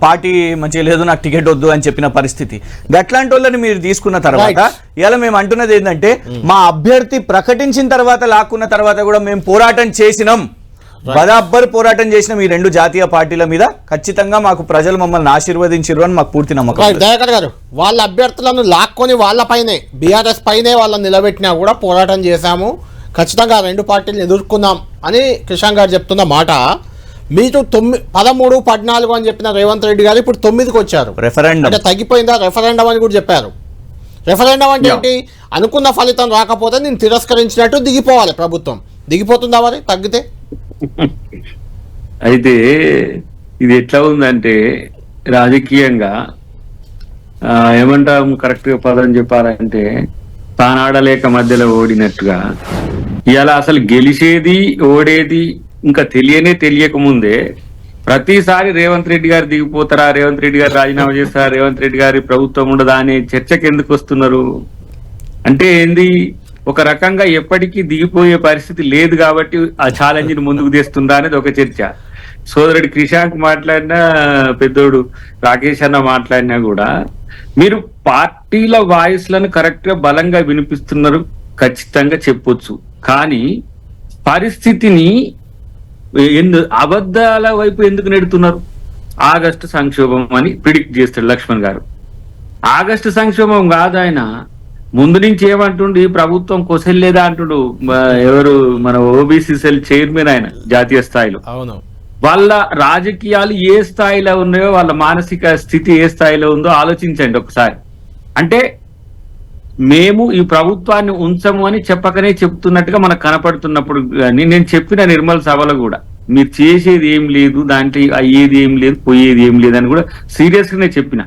పార్టీ మంచిగా లేదు, నాకు టికెట్ వద్దు అని చెప్పిన పరిస్థితి. అట్లాంటి వాళ్ళని మీరు తీసుకున్న తర్వాత ఇలా మేము అంటున్నది ఏంటంటే, మా అభ్యర్థి ప్రకటించిన తర్వాత లాక్కున్న తర్వాత కూడా మేము పోరాటం చేసినాం, బరాబర్ పోరాటం చేసినాం ఈ రెండు జాతీయ పార్టీల మీద. ఖచ్చితంగా మాకు ప్రజలు మమ్మల్ని ఆశీర్వదించారు అని మాకు పూర్తి నమ్మకం. దయాకర్ గారు, వాళ్ళ అభ్యర్థులను లాక్కొని వాళ్ళపైనే బీఆర్ఎస్ పైనే వాళ్ళని నిలబెట్టినా కూడా పోరాటం చేశాము, ఖచ్చితంగా రెండు పార్టీలను ఎదుర్కొన్నాం అని కిషన్ గారు చెప్తున్న మాట. మీరు 13, 14 అని చెప్పిన రేవంత్ రెడ్డి గారు ఇప్పుడు 9కి వచ్చారు. రెఫరెండం అంటే తగ్గిపోయిందా రెఫరెండం అని కూడా చెప్పారు. రెఫరెండం అంటే ఏంటి? అనుకున్న ఫలితం రాకపోతే నేను తిరస్కరించినట్టు దిగిపోవాలి ప్రభుత్వం. దిగిపోతుందా మరి తగ్గితే? అయితే ఇది ఎట్లా ఉందంటే రాజకీయంగా ఏమంటాం, కరెక్ట్ గా పదం చెప్పాలంటే తానాడలేక మధ్యలో ఓడినట్టుగా ఇలా అసలు గెలిచేది ఓడేది ఇంకా తెలియక ముందే ప్రతిసారి రేవంత్ రెడ్డి గారు దిగిపోతారా, రేవంత్ రెడ్డి గారు రాజీనామా చేస్తారా, రేవంత్ రెడ్డి గారి ప్రభుత్వం ఉండదా అనే చర్చకు ఎందుకు వస్తున్నారు అంటే ఏంది, ఒక రకంగా ఎప్పటికీ దిగిపోయే పరిస్థితి లేదు కాబట్టి ఆ ఛాలెంజ్ ని ముందుకు తెస్తుందా అనేది ఒక చర్చ. సోదరుడు క్రిషాంక్ మాట్లాడినా, పెద్దోడు రాకేష్ అన్న మాట్లాడినా కూడా మీరు పార్టీల వాయిస్లను కరెక్ట్ గా బలంగా వినిపిస్తున్నారు, ఖచ్చితంగా చెప్పొచ్చు. కానీ పరిస్థితిని అబద్ధాల వైపు ఎందుకు నెడుతున్నారు? ఆగస్టు సంక్షోభం అని ప్రిడిక్ట్ చేస్తాడు లక్ష్మణ్ గారు. ఆగస్టు సంక్షోభం కాదు, ఆయన ముందు నుంచి ఏమంటుండు, ఈ ప్రభుత్వం కొసెల్లేదా అంటుడు. ఎవరు మన ఓబీసీ సెల్ చైర్మన్ ఆయన జాతీయ స్థాయిలో. అవును, వాళ్ళ రాజకీయాలు ఏ స్థాయిలో ఉన్నాయో, వాళ్ళ మానసిక స్థితి ఏ స్థాయిలో ఉందో ఆలోచించండి ఒకసారి. అంటే మేము ఈ ప్రభుత్వాన్ని ఉంచము అని చెప్పకనే చెప్తున్నట్టుగా మనకు కనపడుతున్నప్పుడు కానీ నేను చెప్పిన నిర్మల్ సభలో కూడా మీరు చేసేది ఏం లేదు, దాంట్లో అయ్యేది ఏం లేదు, పోయేది ఏం లేదు అని కూడా సీరియస్ గానే చెప్పిన.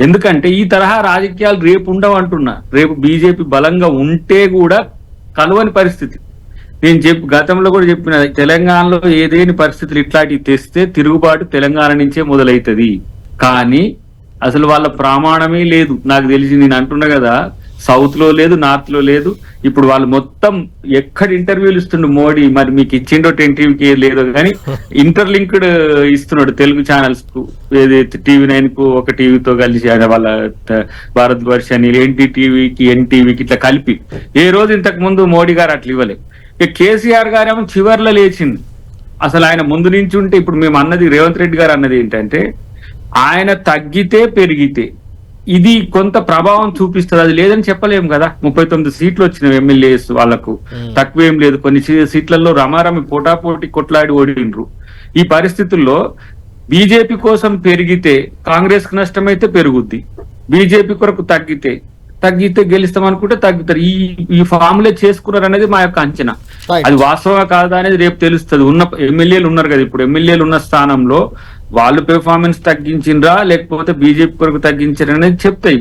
ఎందుకంటే ఈ తరహా రాజకీయాలు రేపు ఉండవు అంటున్నా. రేపు బీజేపీ బలంగా ఉంటే కూడా కలవని పరిస్థితి. నేను గతంలో కూడా చెప్పిన, తెలంగాణలో ఏదేని పరిస్థితులు ఇట్లాంటివి తెస్తే తిరుగుబాటు తెలంగాణ నుంచే మొదలవుతుంది. కానీ అసలు వాళ్ళ ప్రమాణమే లేదు నాకు తెలిసి. నేను అంటున్నా కదా, సౌత్ లో లేదు, నార్త్ లో లేదు. ఇప్పుడు వాళ్ళు మొత్తం ఎక్కడ ఇంటర్వ్యూలు ఇస్తుండు మోడీ, మరి మీకు ఇచ్చిండో 10 టీవీకి లేదో కానీ ఇంటర్లింక్డ్ ఇస్తున్నాడు తెలుగు ఛానల్స్ కు, ఏదైతే TV9 కు ఒక టీవీతో కలిసి వాళ్ళ భారత్ వర్ష అని NDTVకి NTVకి ఇట్లా కలిపి. ఏ రోజు ఇంతకు ముందు మోడీ గారు అట్లా ఇవ్వలేదు. కేసీఆర్ గారేమో చివర్లో లేచింది. అసలు ఆయన ముందు నుంచి ఉంటే, ఇప్పుడు మేము అన్నది రేవంత్ రెడ్డి గారు అన్నది ఏంటంటే, ఆయన తగ్గితే పెరిగితే ఇది కొంత ప్రభావం చూపిస్తుంది. అది లేదని చెప్పలేము కదా. 39 సీట్లు వచ్చిన ఎమ్మెల్యేస్ వాళ్ళకు తక్కువేం లేదు. కొన్ని సీట్లలో రమారమి పోటాపోటీ కొట్లాడి ఓడిండ్రు. ఈ పరిస్థితుల్లో బీజేపీ కోసం పెరిగితే కాంగ్రెస్ కు నష్టమైతే పెరుగుద్ది, బీజేపీ కొరకు తగ్గితే గెలుస్తాం అనుకుంటే తగ్గుతారు. ఈ ఫార్ములే చేసుకున్నారు అనేది మా యొక్క అంచనా. అది వాస్తవంగా కాదా అనేది రేపు తెలుస్తుంది. ఉన్న ఎమ్మెల్యేలు ఉన్నారు కదా, ఇప్పుడు ఎమ్మెల్యేలు ఉన్న స్థానంలో వాళ్ళు పెర్ఫార్మెన్స్ తగ్గించిండ్రా లేకపోతే బీజేపీ కొరకు తగ్గించారు అనేది చెప్తాయి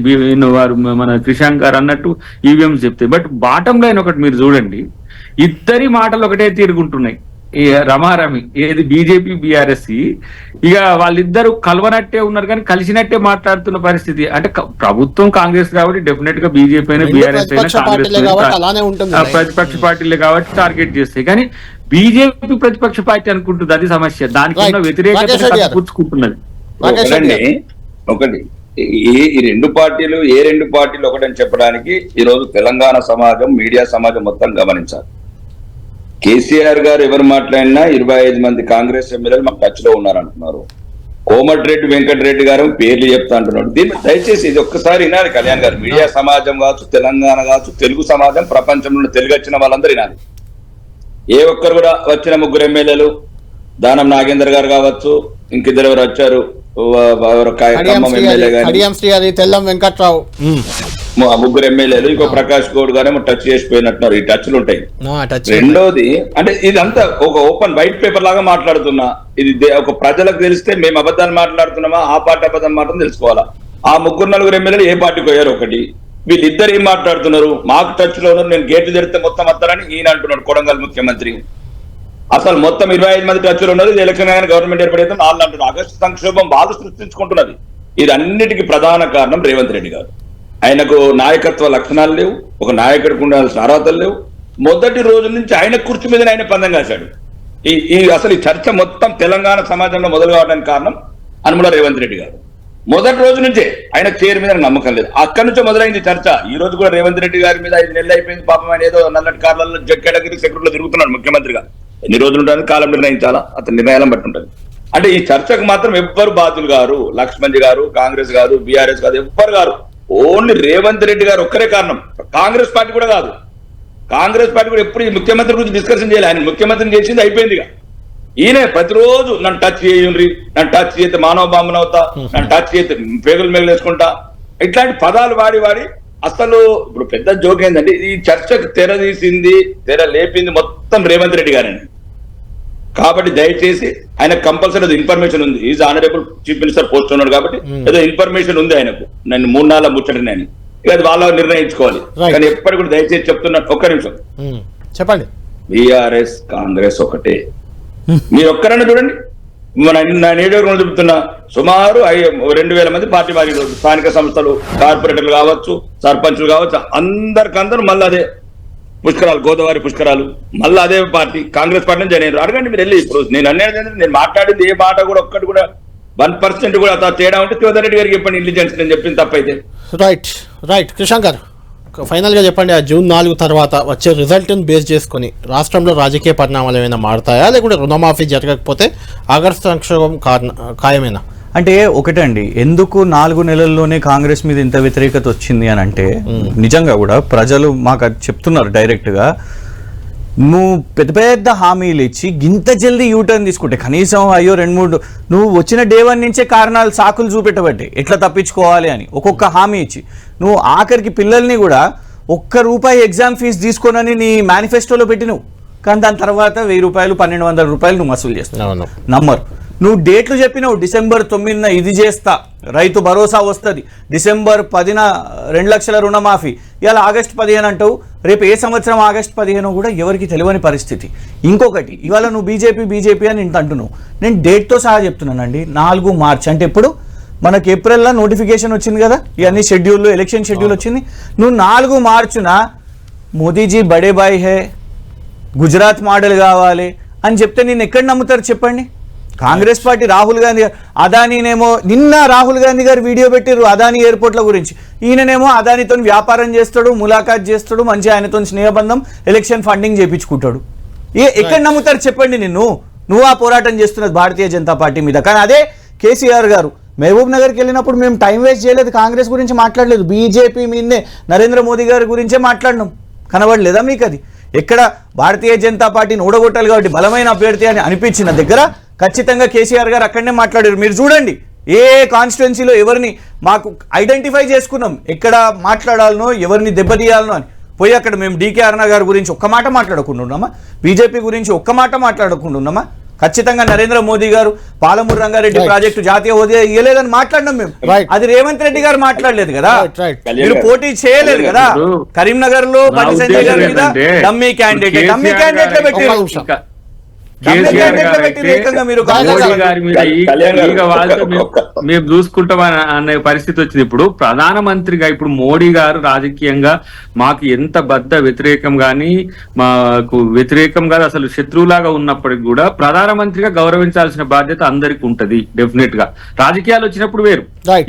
వారు. మన క్రిషాంక్ గారు అన్నట్టు ఈవీఎంస్ చెప్తాయి. బట్ బాటం లైన్ ఒకటి మీరు చూడండి, ఇద్దరి మాటలు ఒకటే తీరుగుంటున్నాయి. రమారమి ఏది బీజేపీ బీఆర్ఎస్, ఇక వాళ్ళిద్దరు కలవనట్టే ఉన్నారు కానీ కలిసినట్టే మాట్లాడుతున్న పరిస్థితి. అంటే ప్రభుత్వం కాంగ్రెస్ కాబట్టి డెఫినెట్ గా బీజేపీ అయినా బీఆర్ఎస్ అయినా కాంగ్రెస్ ప్రతిపక్ష పార్టీలే కాబట్టి టార్గెట్ చేస్తాయి. కానీ బీజేపీ ప్రతిపక్ష పార్టీ అనుకుంటుంది, అది సమస్య. దానికి ఉన్న వ్యతిరేకత పుచ్చుకుంటున్నది. ఒకటి ఈ రెండు పార్టీలు ఒకటని చెప్పడానికి ఈ రోజు తెలంగాణ సమాజం, మీడియా సమాజం మొత్తం గమనించాలి. కేసీఆర్ గారు ఎవరు మాట్లాడినా 25 మంది కాంగ్రెస్ ఎమ్మెల్యేలు మాకు టచ్ లో ఉన్నారంటున్నారు. కోమటిరెడ్డి వెంకటరెడ్డి గారు పేర్లు చెప్తా అంటున్నాడు. దీన్ని దయచేసి ఇది ఒక్కసారి వినాలి కళ్యాణ్ గారు. మీడియా సమాజం కావచ్చు, తెలంగాణ కావచ్చు, తెలుగు సమాజం, ప్రపంచంలో తెలుగు వచ్చిన వాళ్ళందరూ వినాలి. ఏ ఒక్కరు కూడా వచ్చిన 3 ఎమ్మెల్యేలు, దానం నాగేందర్ గారు కావచ్చు, ఇంకిద్దరు ఎవరు వచ్చారు, ఖమ్మం ఎమ్మెల్యే గారు, తెల్లం వెంకట్రావు, 3 ఎమ్మెల్యేలు, ఇంకో ప్రకాష్ గౌడ్ గారేమో టచ్ చేసిపోయినట్టున్నారు. ఈ టచ్లు ఉంటాయి. రెండోది అంటే ఇదంతా ఒక ఓపెన్ వైట్ పేపర్ లాగా మాట్లాడుతున్నా. ఇది ఒక ప్రజలకు తెలిస్తే మేము అబద్ధాలు మాట్లాడుతున్నామా, ఆ పార్టీ అబద్ధం మాత్రం తెలుసుకోవాలా. ఆ 3-4 ఎమ్మెల్యేలు ఏ పార్టీకి పోయారు ఒకటి. వీళ్ళిద్దరు ఏం మాట్లాడుతున్నారు, మాకు టచ్ లో ఉన్నారు, నేను గేట్లు తెరిస్తే మొత్తం వస్తారని ఈయన అంటున్నాడు కొడంగల్ ముఖ్యమంత్రి. అసలు మొత్తం 25 మంది టచ్ లో ఉన్నారు. ఇది ఎలక్షన్ గవర్నమెంట్ ఏర్పడితే వాళ్ళు అంటున్నారు. ఆగస్టు సంక్షోభం వాళ్ళు సృష్టించుకుంటున్నది. ఇది అన్నిటికీ ప్రధాన కారణం రేవంత్ రెడ్డి గారు. ఆయనకు నాయకత్వ లక్షణాలు లేవు, ఒక నాయకుడికి ఉండాల్సిన అర్హతలు లేవు. మొదటి రోజు నుంచి ఆయన కుర్చీ మీద ఆయన పందెం కాశాడు. ఈ అసలు ఈ చర్చ మొత్తం తెలంగాణ సమాజంలో మొదలు కావడానికి కారణం అనుముల రేవంత్ రెడ్డి గారు. మొదటి రోజు నుంచే ఆయన చైర్ మీద నమ్మకం లేదు, అక్కడి నుంచే మొదలైంది చర్చ. ఈ రోజు కూడా రేవంత్ రెడ్డి గారి మీద 5 నెలలు అయిపోయింది, పాపం ఆయన ఏదో నల్లటి కార్లలో కేటగిరీ సెక్రటరీలో తిరుగుతున్నాడు ముఖ్యమంత్రిగా. ఎన్ని రోజులు ఉంటుంది కాలం నిర్ణయించాలా, అతని నిర్ణయాలను బట్టి ఉంటుంది. అంటే ఈ చర్చకు మాత్రం ఎవ్వరు బాధ్యులు గారు, లక్ష్మణ్ గారు, కాంగ్రెస్ గారు, బీఆర్ఎస్ గారు, ఎవ్వరు గారు. ఓన్లీ రేవంత్ రెడ్డి గారు ఒక్కరే కారణం. కాంగ్రెస్ పార్టీ కూడా కాదు. కాంగ్రెస్ పార్టీ కూడా ఎప్పుడు ఈ ముఖ్యమంత్రి గురించి డిస్కషన్ చేయాలి. ఆయన ముఖ్యమంత్రిని చేసింది అయిపోయింది. ఈయన ప్రతిరోజు నన్ను టచ్ చేయండి, నన్ను టచ్ చేస్తే మానవ బాంబును అవుతా, నన్ను టచ్ చేస్తే పేగులు మేగులు వేసుకుంటా, ఇట్లాంటి పదాలు వాడి అసలు ఇప్పుడు పెద్ద జోక్ ఏంటంటే ఈ చర్చకు తెర తీసింది, తెర లేపింది మొత్తం రేవంత్ రెడ్డి గారండి. కాబట్టి దయచేసి ఆయన కంపల్సరీ ఇన్ఫర్మేషన్ ఉంది. Is honourable chief minister post ఉన్నాడు కాబట్టి ఏదో ఇన్ఫర్మేషన్ ఉంది ఆయనకు. నేను 3 నాళ్ళ ముచ్చటని నేను ఇక అది వాళ్ళ నిర్ణయించుకోవాలి. కానీ ఎప్పటికి కూడా దయచేసి చెప్తున్నా, ఒక్క నిమిషం చెప్పండి. బీఆర్ఎస్ కాంగ్రెస్ ఒకటే. మీరు ఒక్కరన్నా చూడండి, నా నియోజకవర్గంలో చెబుతున్నా సుమారు 2000 మంది పార్టీ మారి, స్థానిక సంస్థలు, కార్పొరేటర్లు కావచ్చు, సర్పంచులు కావచ్చు, అందరికందరూ మళ్ళీ అదే పుష్కరాలు, గోదావరి పుష్కరాలు, మళ్ళీ అదే పార్టీ, కాంగ్రెస్ పార్టీ నుంచి జాయిన్. అడగండి మీరు వెళ్ళి. ఇప్పుడు నేను అనేది నేను మాట్లాడింది ఏ మాట కూడా ఒక్కటి కూడా 1% కూడా తేడా ఉంటే శివధర్ రెడ్డి గారికి చెప్పండి, ఇంటెలిజెన్స్ నేను చెప్పిన తప్పైతే. రైట్ కృష్ణ గారు, ఫైనల్గా చెప్పండి, ఆ జూన్ 4 తర్వాత వచ్చే రిజల్ట్ని బేస్ చేసుకొని రాష్ట్రంలో రాజకీయ పరిణామాలు ఏమైనా మారుతాయా, లేకుంటే రుణమాఫీ జరగకపోతే ఆగస్టు సంక్షోభం ఖాయమేనా? అంటే ఒకటండి, ఎందుకు 4 నెలల్లోనే కాంగ్రెస్ మీద ఇంత వ్యతిరేకత వచ్చింది అని అంటే, నిజంగా కూడా ప్రజలు మాకు అది చెప్తున్నారు డైరెక్ట్గా. నువ్వు పెద్ద పెద్ద హామీలు ఇచ్చి గింత జల్దీ యూటర్న్ తీసుకుంటే కనీసం అయ్యో 2-3 నువ్వు వచ్చిన డే 1 నుంచే కారణాలు సాకులు చూపెట్టబట్టే ఎట్లా తప్పించుకోవాలి అని ఒక్కొక్క హామీ ఇచ్చి నువ్వు ఆఖరికి పిల్లల్ని కూడా ₹1 ఎగ్జామ్ ఫీజు తీసుకోనని నీ మేనిఫెస్టోలో పెట్టినవు. కానీ దాని తర్వాత ₹1000 ₹1200 నువ్వు వసూలు చేస్తున్నావు. నంబర్ నువ్వు డేట్లు చెప్పినావు, డిసెంబర్ 9న ఇది చేస్తా, రైతు భరోసా వస్తుంది, డిసెంబర్ 10న 2 లక్షల రుణమాఫీ, ఇలా ఆగస్టు 15 అంటావు. రేపు ఏ సంవత్సరం ఆగస్టు 15 కూడా ఎవరికి తెలియని పరిస్థితి. ఇంకొకటి, ఇవాళ నువ్వు బీజేపీ అని ఇంత అంటున్నావు. నేను డేట్తో సహా చెప్తున్నానండి, 4 మార్చ్ అంటే ఎప్పుడు మనకి ఏప్రిల్లో నోటిఫికేషన్ వచ్చింది కదా, ఇవన్నీ షెడ్యూల్, ఎలక్షన్ షెడ్యూల్ వచ్చింది. నువ్వు 4 మార్చున మోదీజీ బడే బాయ్ హే, గుజరాత్ మోడల్ కావాలి అని చెప్తే నేను ఎక్కడ నమ్ముతారు చెప్పండి? కాంగ్రెస్ పార్టీ రాహుల్ గాంధీ గారు, అదానీనేమో నిన్న రాహుల్ గాంధీ గారు వీడియో పెట్టారు అదానీ ఎయిర్పోర్ట్ల గురించి. ఈయననేమో అదానీతో వ్యాపారం చేస్తాడు, ములాఖాత్ చేస్తాడు, మంచి ఆయనతో స్నేహబంధం, ఎలక్షన్ ఫండింగ్ చేయించుకుంటాడు. ఎక్కడ నమ్ముతారు చెప్పండి? నువ్వు ఆ పోరాటం చేస్తున్నది భారతీయ జనతా పార్టీ మీద. కానీ అదే కేసీఆర్ గారు మహబూబ్ నగర్కి వెళ్ళినప్పుడు మేము టైం వేస్ట్ చేయలేదు, కాంగ్రెస్ గురించి మాట్లాడలేదు, బీజేపీ మీదే నరేంద్ర మోదీ గారి గురించే మాట్లాడినాం. కనబడలేదా మీకు అది? ఎక్కడ భారతీయ జనతా పార్టీని ఓడగొట్టాలి కాబట్టి బలమైన అభ్యర్థి అని అనిపించిన దగ్గర ఖచ్చితంగా కేసీఆర్ గారు అక్కడనే మాట్లాడారు. మీరు చూడండి, ఏ కాన్స్టిట్యున్సీలో ఎవరిని మాకు ఐడెంటిఫై చేసుకున్నాం, ఎక్కడ మాట్లాడాలనో, ఎవరిని దెబ్బతీయాలనో అని. పోయి అక్కడ మేము డీకే అరుణ గారి గురించి ఒక్క మాట మాట్లాడకుండా ఉన్నామా? బీజేపీ గురించి ఒక్క మాట మాట్లాడకుండా ఉన్నామా? ఖచ్చితంగా నరేంద్ర మోదీ గారు పాలమూరు రంగారెడ్డి ప్రాజెక్టు జాతీయ హోదా ఇవ్వలేదని మాట్లాడినాం మేము. అది రేవంత్ రెడ్డి గారు మాట్లాడలేదు కదా, మీరు పోటీ చేయలేదు కదా. కరీంనగర్ లో బండి సంజయ్ గారి మీద డమ్మీ క్యాండిడేట్ లో పెట్టారు. మేము చూసుకుంటాం అనే పరిస్థితి వచ్చింది. ఇప్పుడు ప్రధానమంత్రిగా ఇప్పుడు మోడీ గారు రాజకీయంగా మాకు ఎంత బద్ద వ్యతిరేకం గాని, మాకు వ్యతిరేకం కాదు అసలు శత్రువులాగా ఉన్నప్పటికి కూడా ప్రధానమంత్రిగా గౌరవించాల్సిన బాధ్యత అందరికి ఉంటది. డెఫినెట్ గా రాజకీయాలు వచ్చినప్పుడు వేరు,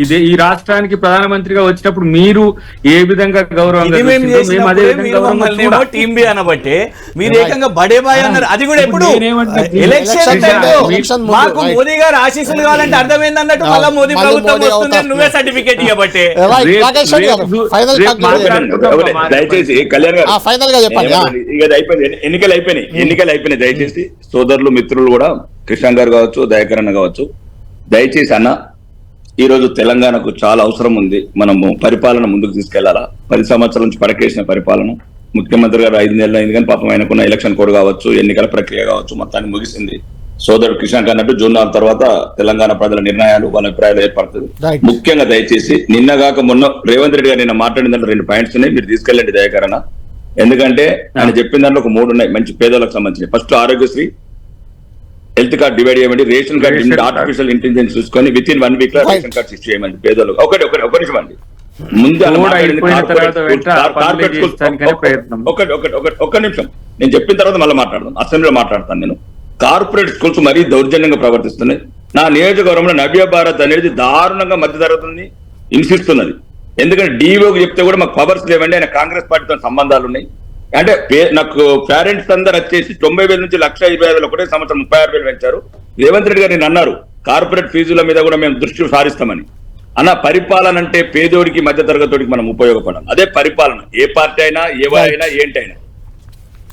ఇదే ఈ రాష్ట్రానికి ప్రధానమంత్రిగా వచ్చినప్పుడు మీరు ఏ విధంగా గౌరవంగా టీం బి అనబట్టే మీరు ఏకంగా బడే బాయ్ అన్నారు. అది కూడా ఎప్పుడు ఎలక్షన్ మాకు మోదీ గారు ఆశీస్సులు కావాలంటే అర్థమైంది అన్నట్టు మళ్ళీ మోదీ ప్రభుత్వం వస్తుంది, నువ్వే సర్టిఫికేట్ ఇవ్వబట్టే. దయచేసి కళ్యాణ్ గారు ఎన్నికలు అయిపోయినాయి. దయచేసి సోదరులు మిత్రులు కూడా కృష్ణ గారు కావచ్చు, దయాకర్ అన్న కావచ్చు, దయచేసి అన్న ఈ రోజు తెలంగాణకు చాలా అవసరం ఉంది. మనము పరిపాలన ముందుకు తీసుకెళ్లాలా. 10 సంవత్సరాల నుంచి పడకేసిన పరిపాలన, ముఖ్యమంత్రి గారు 5 నెలలు అయింది కానీ పాపం ఆయనకున్న ఎలక్షన్ కోడ్ కావచ్చు, ఎన్నికల ప్రక్రియ కావచ్చు, మొత్తాన్ని ముగిసింది. సోదరుడు కిషన్ అన్నట్టు జూన్ 4 తర్వాత తెలంగాణ ప్రజల నిర్ణయాలు, వాళ్ళ అభిప్రాయాలు ఏర్పడుతుంది. ముఖ్యంగా దయచేసి నిన్నగాక మొన్న రేవంత్ రెడ్డి గారు నిన్న మాట్లాడిన దాంట్లో 2 పాయింట్స్ ఉన్నాయి, మీరు తీసుకెళ్ళండి దయాకరణ. ఎందుకంటే ఆయన చెప్పిన దాంట్లో ఒక 3 ఉన్నాయి మంచి పేదలకు సంబంధించి. First Aarogyasri, health card divide చేయమండి, రేషన్ కార్డ్ ఆర్టిఫిషియల్ ఇంటెలిజెన్స్ చూసుకొని విత్ ఇన్ 1 వీక్ లో రేషన్ కార్డ్స్ ఇచ్చేయమండి పేదలకు. ఒక నిమిషం అండి, ముందు ఆయన కూడా మాట్లాడింది అయిపోయిన కార్పొరేట్ తర్వాత స్కూల్స్, వెంట ఆ పనులు కార్పొరేట్ స్కూల్స్. చేస్తానికనే ప్రయత్నం. ఒక్క నిమిషం, నేను చెప్పిన తర్వాత మళ్ళీ మాట్లాడదాం, అసెంబ్లీలో మాట్లాడతాను నేను. కార్పొరేట్ స్కూల్స్ మరీ దౌర్జన్యంగా ప్రవర్తిస్తున్నాయి. నా నియోజకవర్గంలో నవ్య భారత్ అనేది దారుణంగా మధ్య తరగతిని హింసిస్తున్నది. ఎందుకంటే డీఓకి చెప్తే కూడా మాకు పవర్స్ లేవండి, ఆయన కాంగ్రెస్ పార్టీతో సంబంధాలు ఉన్నాయి. అంటే నాకు పేరెంట్స్ అందరు వచ్చేసి 90,000 నుంచి 1,25,000 ఒకటే సంవత్సరం 36,000 పెంచారు. రేవంత్ రెడ్డి గారు నేను అన్నారు కార్పొరేట్ ఫీజుల మీద కూడా మేము దృష్టి సారిస్తామని. అన్న పరిపాలన అంటే పేదోడికి మధ్య తరగతోడికి మనం ఉపయోగపడాలి, అదే పరిపాలన. ఏ పార్టీ అయినా ఎవరైనా ఏంటైనా.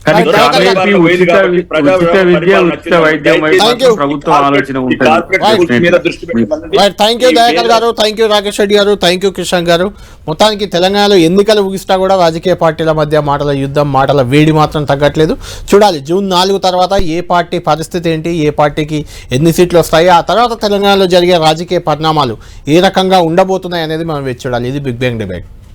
కానీ Right, కాంగ్రెస్ ఉచిత విద్య ఉచిత వైద్యం వైపు Thank you. ప్రభుత్వం ఆలోచన ఉంటుంది. రైట్, థ్యాంక్ యూ దయాకర్ గారు, థ్యాంక్ యూ రాకేష్ రెడ్డి గారు, థ్యాంక్ యూ కిషన్ గారు. మొత్తానికి తెలంగాణలో ఎన్నికలు ముగిసినా కూడా రాజకీయ పార్టీల మధ్య మాటల యుద్ధం, మాటల వేడి మాత్రం తగ్గట్లేదు. చూడాలి జూన్ 4 తర్వాత ఏ పార్టీ పరిస్థితి ఏంటి, ఏ పార్టీకి ఎన్ని సీట్లు వస్తాయి, ఆ తర్వాత తెలంగాణలో జరిగే రాజకీయ పరిణామాలు ఏ రకంగా ఉండబోతున్నాయి అనేది మనం వేచి చూడాలి. ఇది బిగ్ బ్యాంగ్ డిబేట్.